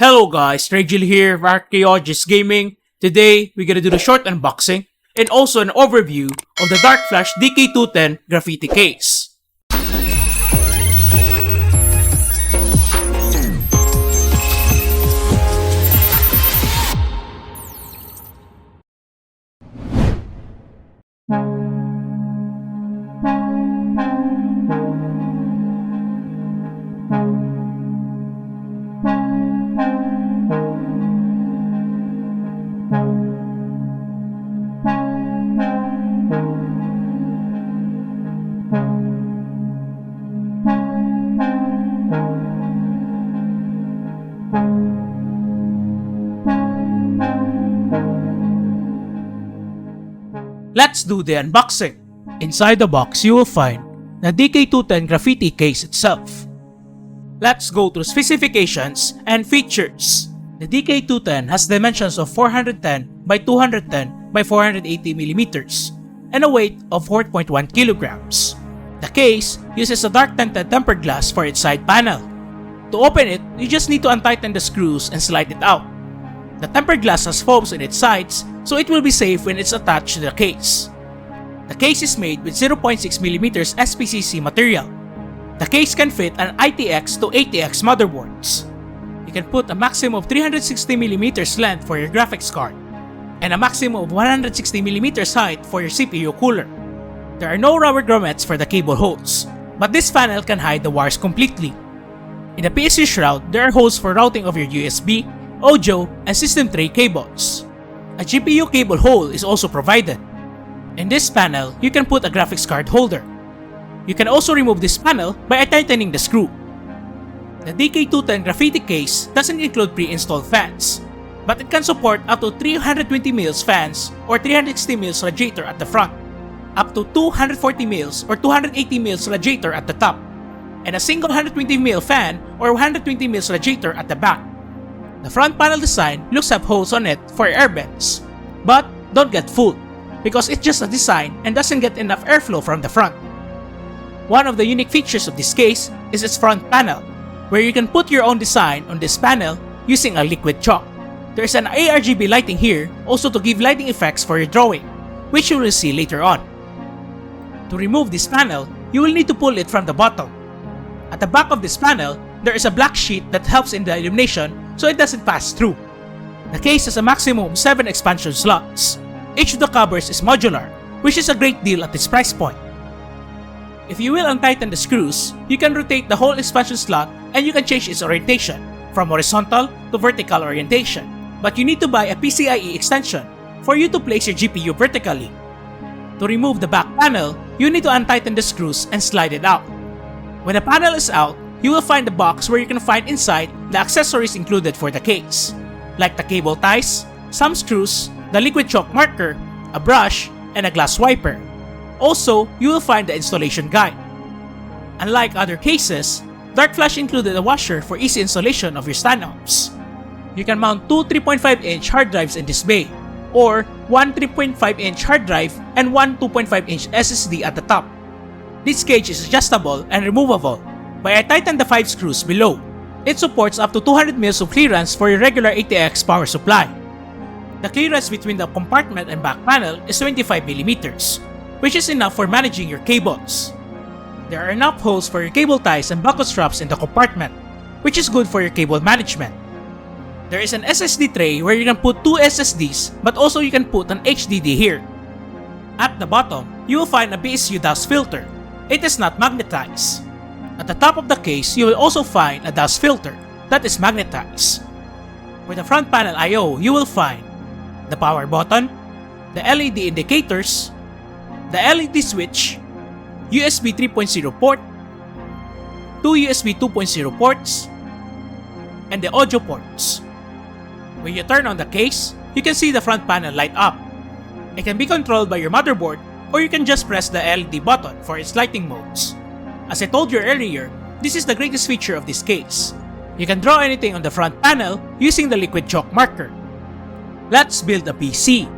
Hello guys, Regil here of Archaeologist Gaming. Today, we're gonna do the short unboxing and also an overview of the Dark Flash DK210 graffiti case. Let's do the unboxing. Inside the box, you will find the DK210 graffiti case itself. Let's go through specifications and features. The DK210 has dimensions of 410 by 210 by 480 millimeters and a weight of 4.1 kilograms. The case uses a dark tinted tempered glass for its side panel. To open it, you just need to untighten the screws and slide it out. The tempered glass has foams on its sides, so it will be safe when it's attached to the case. The case is made with 0.6mm SPCC material. The case can fit an ITX to ATX motherboards. You can put a maximum of 360mm length for your graphics card, and a maximum of 160mm height for your CPU cooler. There are no rubber grommets for the cable holes, but this panel can hide the wires completely. In the PSU shroud, there are holes for routing of your USB, audio, and system tray cables. A GPU cable hole is also provided. In this panel, you can put a graphics card holder. You can also remove this panel by tightening the screw. The DK210 graffiti case doesn't include pre-installed fans, but it can support up to 320mm fans or 360mm radiator at the front, up to 240mm or 280mm radiator at the top, and a single 120mm fan or 120mm radiator at the back. The front panel design looks have holes on it for air vents, but don't get fooled because it's just a design and doesn't get enough airflow from the front. One of the unique features of this case is its front panel, where you can put your own design on this panel using a liquid chalk. There is an ARGB lighting here also to give lighting effects for your drawing, which you will see later on. To remove this panel, you will need to pull it from the bottom. At the back of this panel, there is a black sheet that helps in the illumination so it doesn't pass through. The case has a maximum of 7 expansion slots. Each of the covers is modular, which is a great deal at this price point. If you will untighten the screws, you can rotate the whole expansion slot and you can change its orientation from horizontal to vertical orientation. But you need to buy a PCIe extension for you to place your GPU vertically. To remove the back panel, you need to untighten the screws and slide it out. When the panel is out, you will find the box where you can find inside the accessories included for the case, like the cable ties, some screws, the liquid chalk marker, a brush, and a glass wiper. Also, you will find the installation guide. Unlike other cases, Dark Flash included a washer for easy installation of your stand-ups. You can mount two 3.5-inch hard drives in this bay, or one 3.5-inch hard drive and one 2.5-inch SSD at the top. This cage is adjustable and removable by I tighten the 5 screws below. It supports up to 200mm of clearance for your regular ATX power supply. The clearance between the compartment and back panel is 25mm, which is enough for managing your cables. There are enough holes for your cable ties and buckle straps in the compartment, which is good for your cable management. There is an SSD tray where you can put 2 SSDs, but also you can put an HDD here. At the bottom, you will find a PSU dust filter. It is not magnetized. At the top of the case, you will also find a dust filter that is magnetized. For the front panel I/O, you will find the power button, the LED indicators, the LED switch, USB 3.0 port, 2 USB 2.0 ports, and the audio ports. When you turn on the case, you can see the front panel light up. It can be controlled by your motherboard, or you can just press the LED button for its lighting modes. As I told you earlier, this is the greatest feature of this case. You can draw anything on the front panel using the liquid chalk marker. Let's build a PC.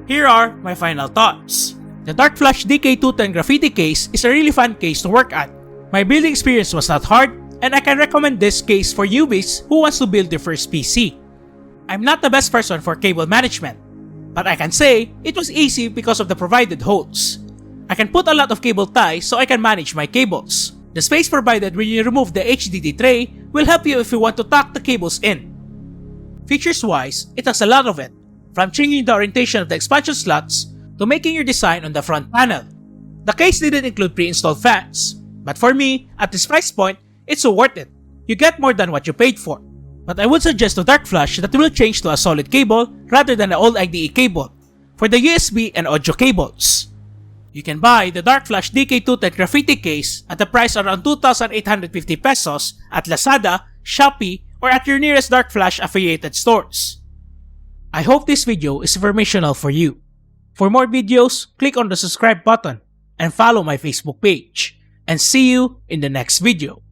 Here are my final thoughts. The Darkflash DK210 Graffiti case is a really fun case to work at. My building experience was not hard, and I can recommend this case for newbies who wants to build their first PC. I'm not the best person for cable management, but I can say it was easy because of the provided holes. I can put a lot of cable ties so I can manage my cables. The space provided when you remove the HDD tray will help you if you want to tuck the cables in. Features wise, it has a lot of it, from changing the orientation of the expansion slots to making your design on the front panel. The case didn't include pre-installed fans, but for me, at this price point, it's so worth it. You get more than what you paid for. But I would suggest to Darkflash that will change to a solid cable rather than an old IDE cable for the USB and audio cables. You can buy the Darkflash DK210 Graffiti case at a price around 2,850 pesos at Lazada, Shopee, or at your nearest Darkflash affiliated stores. I hope this video is informational for you. For more videos, click on the subscribe button and follow my Facebook page. And see you in the next video.